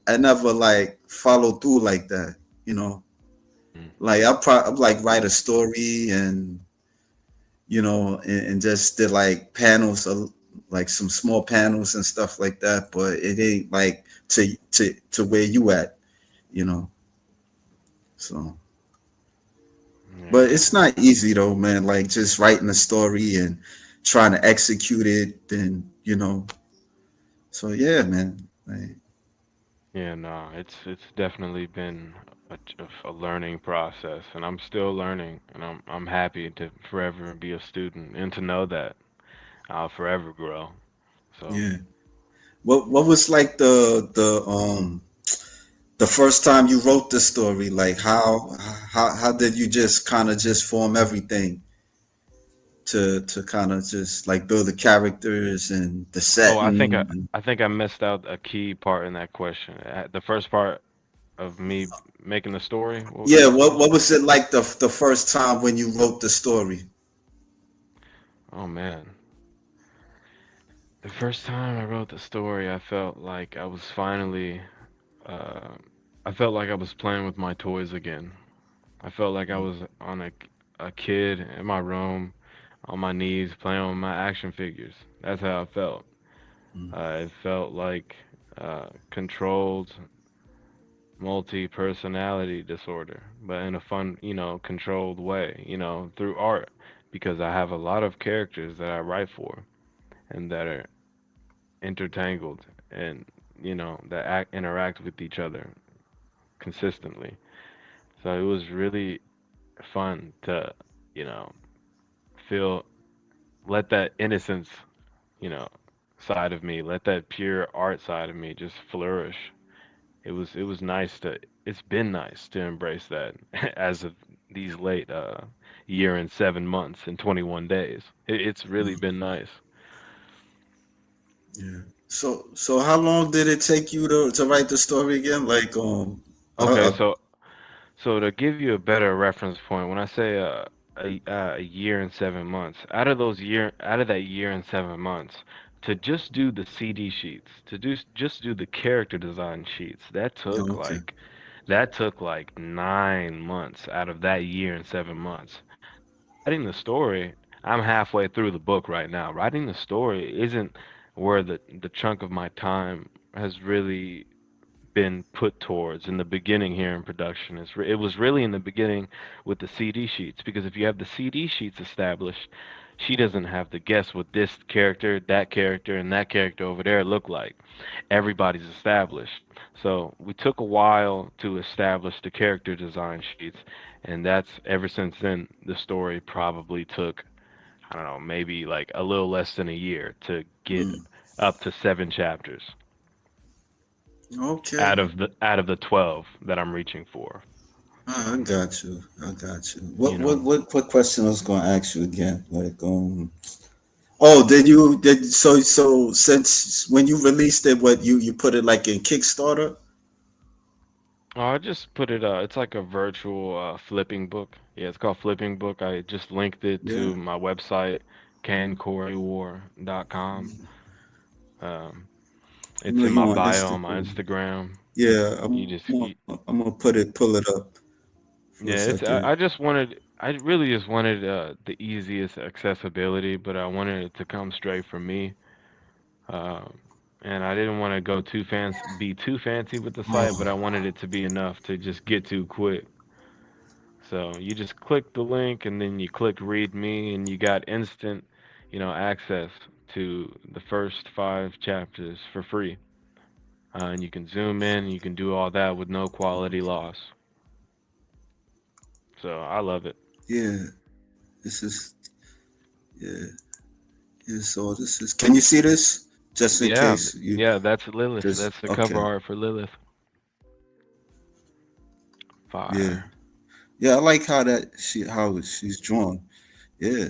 Speaker 2: I never like follow through like that, you know.
Speaker 3: mm,
Speaker 2: Like I like write a story and and just did like panels of like some small panels and stuff like that, but it ain't like to where you at, you know. So, but
Speaker 3: yeah,
Speaker 2: it's not easy though, man. Like just writing a story and trying to execute it, and So yeah, man. Like,
Speaker 3: yeah. No, it's definitely been a learning process, and I'm still learning, and I'm happy to forever be a student and to know that I'll forever grow. So,
Speaker 2: yeah. What was like the first time you wrote the story? Like how did you just kind of just form everything to kind of just like build the characters and the
Speaker 3: oh,
Speaker 2: setting?
Speaker 3: I think I missed out a key part in that question. The first part of me making the story. What was
Speaker 2: Yeah,
Speaker 3: that
Speaker 2: what
Speaker 3: question?
Speaker 2: was it like the first time when you wrote the story?
Speaker 3: Oh man. The first time I wrote the story, I felt like I was finally, uh, I felt like I was playing with my toys again. I felt like I was on a kid in my room, on my knees, playing with my action figures. That's how I felt. It felt like controlled multi-personality disorder, but in a fun, controlled way, through art, because I have a lot of characters that I write for and that are intertangled and that interact with each other consistently. So it was really fun to you know feel let that innocence you know side of me, let that pure art side of me just flourish. It was nice to it's been nice to embrace that as of these late year and 7 months and 21 days. It's really been nice.
Speaker 2: Yeah. So how long did it take you to write the story again? Like
Speaker 3: Okay,
Speaker 2: uh,
Speaker 3: so to give you a better reference point, when I say a year and 7 months, out of that year and 7 months, to just do the CD sheets, just do the character design sheets,
Speaker 2: okay.
Speaker 3: that took like 9 months out of that year and 7 months. Writing the story, I'm halfway through the book right now. Writing the story isn't where the chunk of my time has really been put towards in the beginning here in production. It was really in the beginning with the CD sheets, because if you have the CD sheets established, she doesn't have to guess what this character, and that character over there look like. Everybody's established. So we took a while to establish the character design sheets, and that's ever since then the story probably took, I don't know, maybe like a little less than a year to get
Speaker 2: Mm,
Speaker 3: up to 7 chapters
Speaker 2: okay.
Speaker 3: out of the 12 that I'm reaching for.
Speaker 2: I got you. I got you.
Speaker 3: You know.
Speaker 2: What question I was going to ask you again? Like oh, did since when you released it, what you put it like in Kickstarter?
Speaker 3: Oh, I just put it. It's like a virtual flipping book. Yeah, it's called Flipping Book. I just linked it
Speaker 2: Yeah.
Speaker 3: to my website, kankoriwar.com. Um,
Speaker 2: I
Speaker 3: it's
Speaker 2: know
Speaker 3: in
Speaker 2: you
Speaker 3: my
Speaker 2: on
Speaker 3: bio on my
Speaker 2: Instagram.
Speaker 3: Instagram.
Speaker 2: Yeah,
Speaker 3: You just
Speaker 2: I'm gonna pull it up for a
Speaker 3: yeah, it's
Speaker 2: second.
Speaker 3: I really just wanted the easiest accessibility, but I wanted it to come straight from me. Um, and I didn't want to be too fancy with the site, but I
Speaker 2: Oh,
Speaker 3: wanted it to be enough to just get to quick. So you just click the link and then you click read me and you got instant, access to the first 5 chapters for free. And you can zoom in, you can do all that with no quality loss. So I love it.
Speaker 2: yeah. This is yeah. Yeah. So this is. Can you see this? Just in
Speaker 3: Yeah,
Speaker 2: case you
Speaker 3: yeah, that's Lilith.
Speaker 2: just
Speaker 3: That's the cover
Speaker 2: okay.
Speaker 3: art for Lilith.
Speaker 2: Yeah.
Speaker 3: Fire.
Speaker 2: Yeah. I like how she's drawn. Yeah.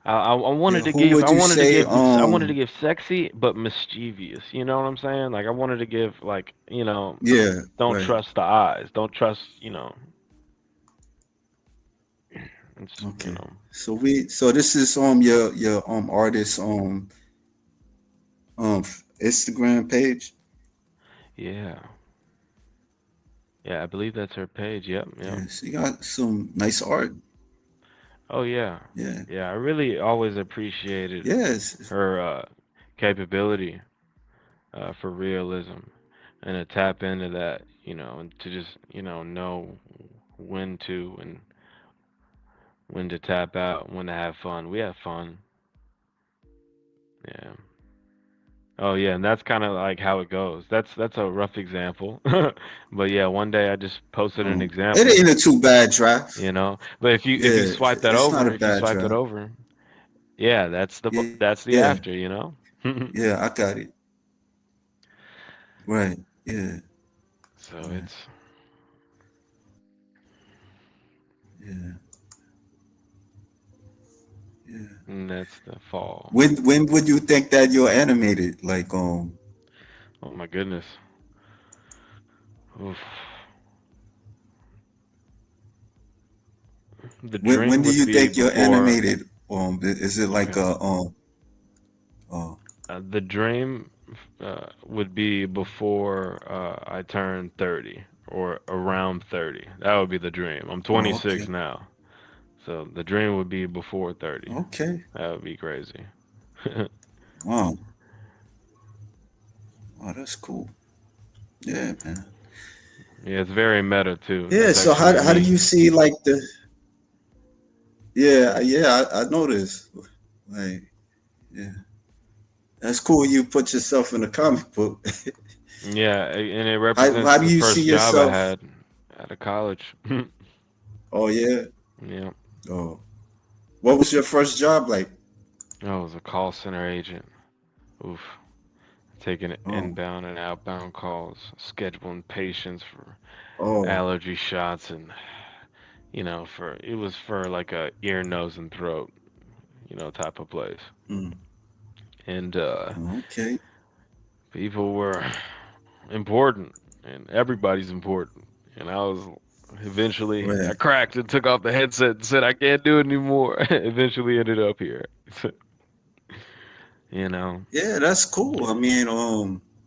Speaker 3: I
Speaker 2: Yeah.
Speaker 3: wanted to
Speaker 2: Who
Speaker 3: give
Speaker 2: would you say?
Speaker 3: I wanted to give sexy but mischievous. You know what I'm saying? Like I wanted to give like
Speaker 2: Yeah.
Speaker 3: don't
Speaker 2: Right.
Speaker 3: trust the eyes, don't trust it's
Speaker 2: Okay. So this is your artist Instagram page.
Speaker 3: yeah, yeah. I believe that's her page. Yep, yep.
Speaker 2: Yeah. She got some nice art.
Speaker 3: Oh yeah,
Speaker 2: Yeah.
Speaker 3: yeah. I really always appreciated
Speaker 2: Yes.
Speaker 3: her capability for realism and to tap into that, and to just know when to and when to tap out, when to have fun. We have fun. Yeah. Oh yeah, and that's kind of like how it goes. That's a rough example, but yeah, one day I just posted an
Speaker 2: It
Speaker 3: example,
Speaker 2: ain't a too bad draft.
Speaker 3: But if you
Speaker 2: Yeah.
Speaker 3: swipe that
Speaker 2: It's not
Speaker 3: over,
Speaker 2: a bad draft.
Speaker 3: yeah, that's the
Speaker 2: Yeah.
Speaker 3: after.
Speaker 2: Yeah. I got it. Right. Yeah.
Speaker 3: So
Speaker 2: Right.
Speaker 3: it's
Speaker 2: Yeah. Yeah.
Speaker 3: and that's the fall.
Speaker 2: When would you think that you're animated? Like
Speaker 3: Oh my goodness. Oof. The
Speaker 2: when
Speaker 3: dream
Speaker 2: do
Speaker 3: would
Speaker 2: you
Speaker 3: be
Speaker 2: think you're
Speaker 3: before.
Speaker 2: animated? Is it like
Speaker 3: Okay.
Speaker 2: a uh
Speaker 3: The dream would be before I turn 30 or around 30. That would be the dream. I'm
Speaker 2: oh
Speaker 3: 26
Speaker 2: okay.
Speaker 3: now. So the dream would be before 30.
Speaker 2: Okay.
Speaker 3: That would be crazy.
Speaker 2: Wow. Oh, that's cool. Yeah, man.
Speaker 3: Yeah, it's very meta too.
Speaker 2: Yeah,
Speaker 3: That's
Speaker 2: so
Speaker 3: actually
Speaker 2: how do
Speaker 3: me.
Speaker 2: you see like the I noticed. Like, yeah. That's cool you put yourself in a comic book.
Speaker 3: Yeah, and it represents
Speaker 2: How do
Speaker 3: the
Speaker 2: you see
Speaker 3: first job I
Speaker 2: yourself?
Speaker 3: had out of college.
Speaker 2: Oh yeah.
Speaker 3: Yeah,
Speaker 2: Oh. What was your first job like?
Speaker 3: I was a call center agent. Oof. Taking
Speaker 2: Oh.
Speaker 3: inbound and outbound calls, scheduling patients for
Speaker 2: Oh.
Speaker 3: allergy shots, and for it was for like a ear, nose, and throat, type of place.
Speaker 2: Mm.
Speaker 3: And
Speaker 2: Okay.
Speaker 3: people were important, and everybody's important. And I was eventually I
Speaker 2: Right.
Speaker 3: cracked and took off the headset and said I can't do it anymore. Eventually ended up here. you know.
Speaker 2: Yeah, that's cool. I mean,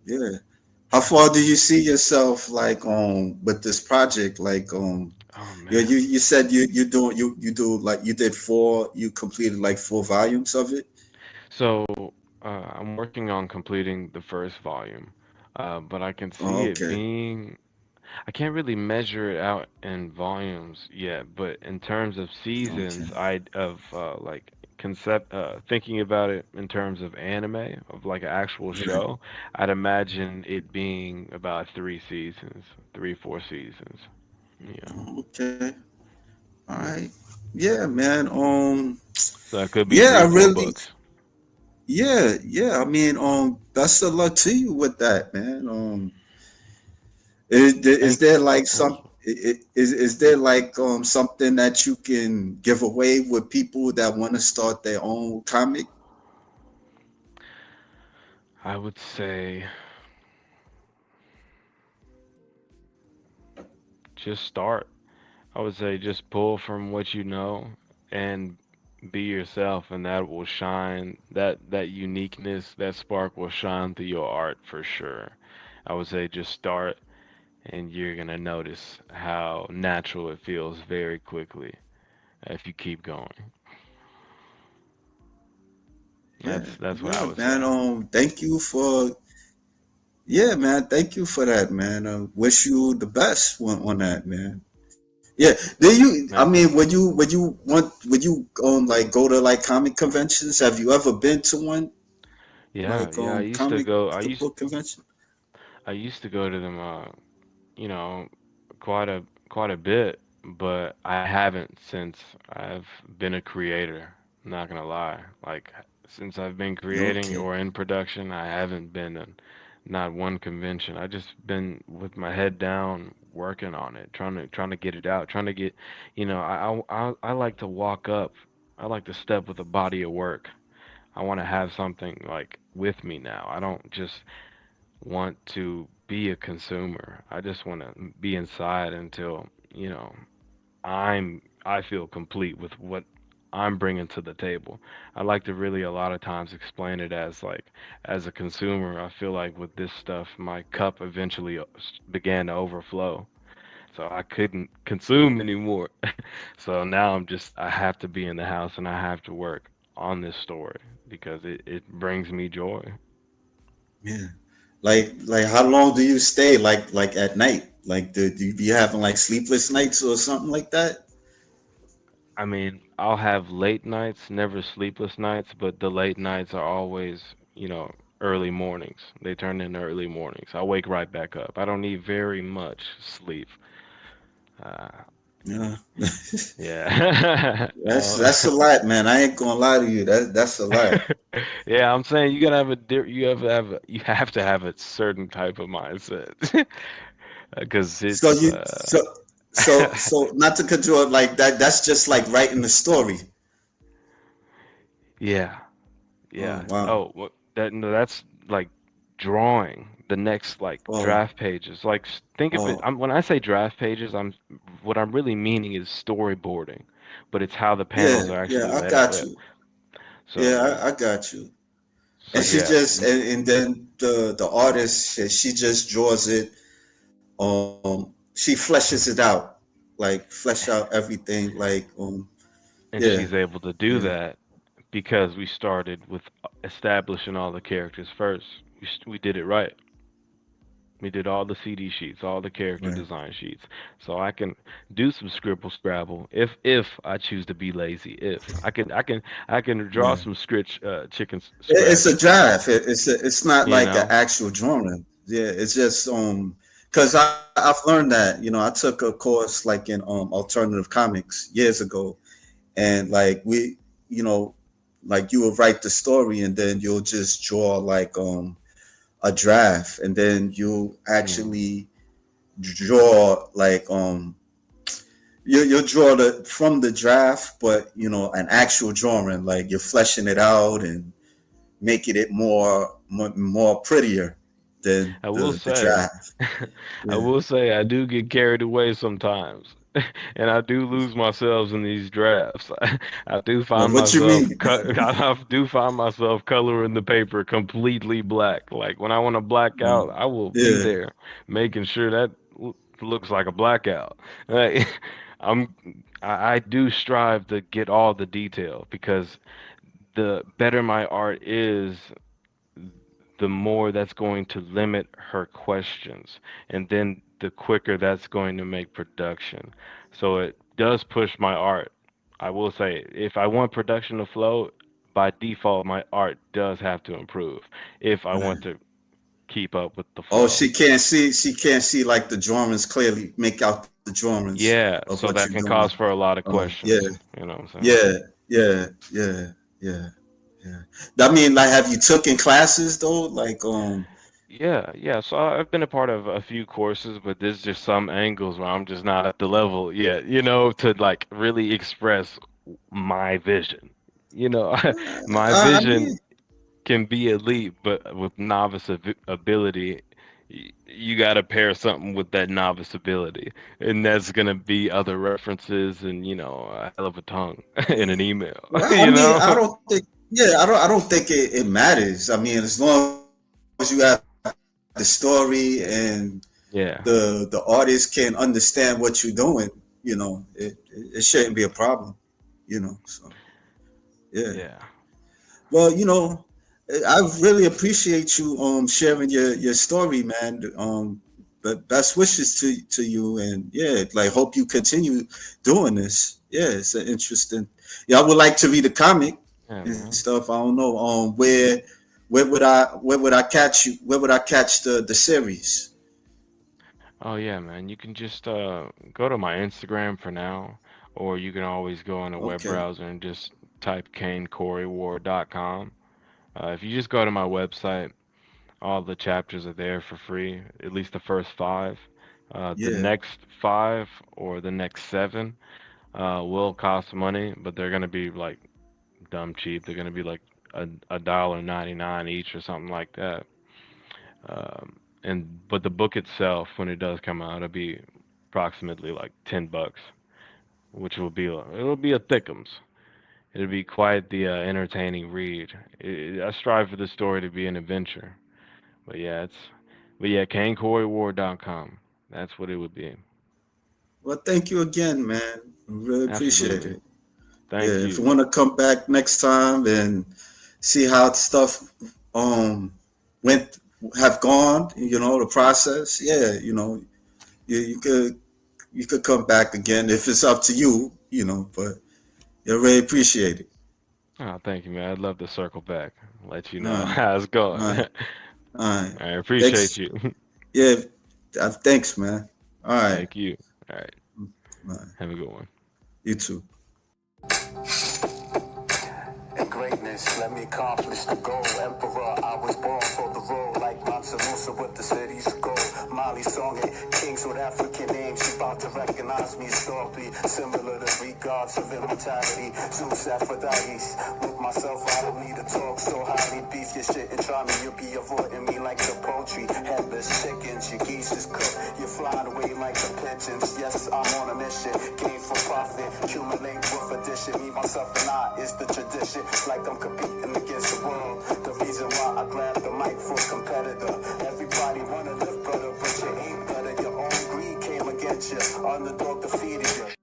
Speaker 2: yeah. How far do you see yourself like with this project? Like
Speaker 3: Oh
Speaker 2: yeah,
Speaker 3: man.
Speaker 2: you said you do like you did four you completed like 4 volumes of it.
Speaker 3: So I'm working on completing the first volume, but I can
Speaker 2: Oh,
Speaker 3: see it
Speaker 2: okay.
Speaker 3: being. I can't really measure it out in volumes yet, but in terms of
Speaker 2: Okay.
Speaker 3: seasons, I of like concept thinking about it in terms of anime of like an actual
Speaker 2: Right.
Speaker 3: show, I'd imagine it being about 3 seasons, 3, 4 seasons. Yeah,
Speaker 2: Okay. All right. Yeah, man.
Speaker 3: so it could be
Speaker 2: Yeah,
Speaker 3: three,
Speaker 2: I
Speaker 3: four
Speaker 2: really.
Speaker 3: books.
Speaker 2: Yeah. I mean, best of luck to you with that, man. Is
Speaker 3: Thank
Speaker 2: there like
Speaker 3: you.
Speaker 2: is there like something that you can give away with people that want to start their own comic?
Speaker 3: I would say just start. I would say just pull from what you know and be yourself, and that will shine. That uniqueness, that spark will shine through your art for sure. I would say just start, and you're gonna notice how natural it feels very quickly if you keep going.
Speaker 2: Yeah,
Speaker 3: That's what I
Speaker 2: yeah,
Speaker 3: would
Speaker 2: man.
Speaker 3: say.
Speaker 2: Thank you for yeah, man. Thank you for that, man. Wish you the best on that, man. Yeah. Do you? I
Speaker 3: Man,
Speaker 2: mean, would you like go to like comic conventions? Have you ever been to one
Speaker 3: yeah,
Speaker 2: like
Speaker 3: yeah. I used to
Speaker 2: comic
Speaker 3: go.
Speaker 2: the book convention?
Speaker 3: I used to go to them. You know, quite a bit, but I haven't since I've been a creator. I'm not gonna lie. Like since I've been creating
Speaker 2: Okay.
Speaker 3: or in production, I haven't been in not one convention. I just been with my head down working on it, trying to get it out, trying to get, I like to walk up. I like to step with a body of work. I want to have something like with me now. I don't just want to be a consumer. I just want to be inside until, I feel complete with what I'm bringing to the table. I like to really a lot of times explain it as like as a consumer, I feel like with this stuff my cup eventually began to overflow. So I couldn't consume anymore. So now I have to be in the house and I have to work on this story because it brings me joy.
Speaker 2: Yeah. Like how long do you stay like at night? Like do you be having like sleepless nights or something like that?
Speaker 3: I mean, I'll have late nights, never sleepless nights, but the late nights are always, early mornings. They turn into early mornings. I wake right back up. I don't need very much sleep. Uh,
Speaker 2: Yeah.
Speaker 3: yeah.
Speaker 2: That's a lot, man. I ain't gonna lie to you. That's a lot.
Speaker 3: Yeah, I'm saying you gotta have you have to have a certain type of mindset because
Speaker 2: So
Speaker 3: it's
Speaker 2: you so not to cut you off like that. That's just like writing the story.
Speaker 3: yeah.
Speaker 2: Oh
Speaker 3: Yeah.
Speaker 2: wow.
Speaker 3: Oh, that no, that's like drawing the next like
Speaker 2: Oh
Speaker 3: draft pages. Like think of it.
Speaker 2: oh
Speaker 3: When I say draft pages, what I'm really meaning is storyboarding, but it's how the panels
Speaker 2: yeah
Speaker 3: are
Speaker 2: yeah.
Speaker 3: actually
Speaker 2: I
Speaker 3: laid out.
Speaker 2: got
Speaker 3: Yeah.
Speaker 2: you. Yeah,
Speaker 3: So
Speaker 2: I got you.
Speaker 3: so
Speaker 2: And she
Speaker 3: yeah.
Speaker 2: just and then the artist she just draws it. She fleshes it out, like flesh out everything. Like
Speaker 3: And
Speaker 2: yeah
Speaker 3: she's able to do
Speaker 2: yeah
Speaker 3: that because we started with establishing all the characters first. We did it right. We did all the CD sheets, all the character
Speaker 2: right
Speaker 3: design sheets. So I can do some scribble scrabble if I choose to be lazy. If I can draw
Speaker 2: yeah.
Speaker 3: some chicken
Speaker 2: It's a
Speaker 3: scratch.
Speaker 2: draft. It's not
Speaker 3: You
Speaker 2: like an
Speaker 3: know.
Speaker 2: actual drawing. Yeah, it's just because I've learned that I took a course like in alternative comics years ago, and like we you know like you will write the story and then you'll just draw like a draft and then you'll
Speaker 3: Mm.
Speaker 2: actually draw like you'll draw the from the draft, but an actual drawing, like you're fleshing it out and making it more prettier than
Speaker 3: I will
Speaker 2: the
Speaker 3: say,
Speaker 2: draft.
Speaker 3: I
Speaker 2: Yeah,
Speaker 3: will say, I do get carried away sometimes, and I do lose myself in these drafts. I do find
Speaker 2: what you
Speaker 3: myself,
Speaker 2: mean?
Speaker 3: I do find myself coloring the paper completely black. Like when I want to black out, I will be
Speaker 2: Yeah,
Speaker 3: there, making sure that looks like a blackout. Like, I'm, I do strive to get all the detail because the better my art is, the more that's going to limit her questions, and then the quicker that's going to make production. So it does push my art. I will say, if I want production to flow, by default, my art does have to improve if I want
Speaker 2: right.
Speaker 3: to keep up with the
Speaker 2: Oh,
Speaker 3: flow.
Speaker 2: she can't see like the drawings clearly, make out the drawings
Speaker 3: Yeah,
Speaker 2: of what
Speaker 3: so
Speaker 2: you're
Speaker 3: that can
Speaker 2: doing.
Speaker 3: cause for a lot of
Speaker 2: Yeah,
Speaker 3: questions. You know what I'm saying?
Speaker 2: yeah, yeah, yeah, yeah, yeah. I mean, like, have you taken classes though? Like,
Speaker 3: Yeah, yeah. So I've been a part of a few courses, but there's just some angles where I'm just not at the level yet, to like really express my vision. You know, my
Speaker 2: I
Speaker 3: vision
Speaker 2: mean,
Speaker 3: can be elite, but with novice ability, you got to pair something with that novice ability, and that's gonna be other references and a hell of a tongue in an email.
Speaker 2: well, I
Speaker 3: You
Speaker 2: mean,
Speaker 3: know?
Speaker 2: I don't think, yeah, I don't think it matters. I mean, as long as you have passion the story and
Speaker 3: Yeah,
Speaker 2: the artist can understand what you're doing, it shouldn't be a problem, So yeah.
Speaker 3: yeah.
Speaker 2: Well, I really appreciate you sharing your story, man. But best wishes to you, and yeah, like hope you continue doing this. Yeah, it's an interesting. Yeah, I would like to read a comic
Speaker 3: Yeah,
Speaker 2: and
Speaker 3: man.
Speaker 2: stuff. I don't know where would I catch you? Where would I catch the series?
Speaker 3: Oh yeah, man. You can just go to my Instagram for now, or you can always go on a web
Speaker 2: Okay.
Speaker 3: browser and just type kanekorywar.com. If you just go to my website, all the chapters are there for free, at least the first five. The
Speaker 2: Yeah.
Speaker 3: next five or the next seven will cost money, but they're gonna be like dumb cheap. They're gonna be like a $1.99 each or something like that. And but the book itself, when it does come out, it'll be approximately like $10, which will be it'll be a thickums. It'll be quite the entertaining read. I strive for the story to be an adventure, but yeah, KaneKoriWar.com. That's what it would be.
Speaker 2: Well, thank you again, man. I really appreciate
Speaker 3: Absolutely.
Speaker 2: it.
Speaker 3: Thank
Speaker 2: Yeah, if you
Speaker 3: you.
Speaker 2: want to come back next time and see how stuff um went have gone, the process. Yeah, you could come back again if it's up to you, But I really appreciate it.
Speaker 3: Oh, thank you, man. I'd love to circle back, let you
Speaker 2: All
Speaker 3: know
Speaker 2: right,
Speaker 3: how it's
Speaker 2: all
Speaker 3: going.
Speaker 2: right, all right.
Speaker 3: I appreciate
Speaker 2: Thanks.
Speaker 3: you.
Speaker 2: Yeah, thanks, man. All right,
Speaker 3: Thank you. All right.
Speaker 2: all right.
Speaker 3: Have a good one.
Speaker 2: You too.
Speaker 1: And greatness, let me accomplish the goal. Emperor, I was born for the role. Like Mansa Musa with the cities of gold. Molly song it, kings with African names. She about to recognize me historically. Similar to Greek gods of immortality. Zeus, Aphrodite. With myself, I don't need to talk so highly. Beef your shit and try me, you'll be avoiding me like the poultry. Headless chickens, your geese is cooked. You're flying away like the pigeons. Yes, I'm on a mission. Game for profit, accumulate with addition. Me, myself, and I is the tradition. Like I'm competing against the world. The reason why I grab the mic for a competitor. Everybody wanna live better, but you ain't better. Your own greed came against you. Underdog defeated you.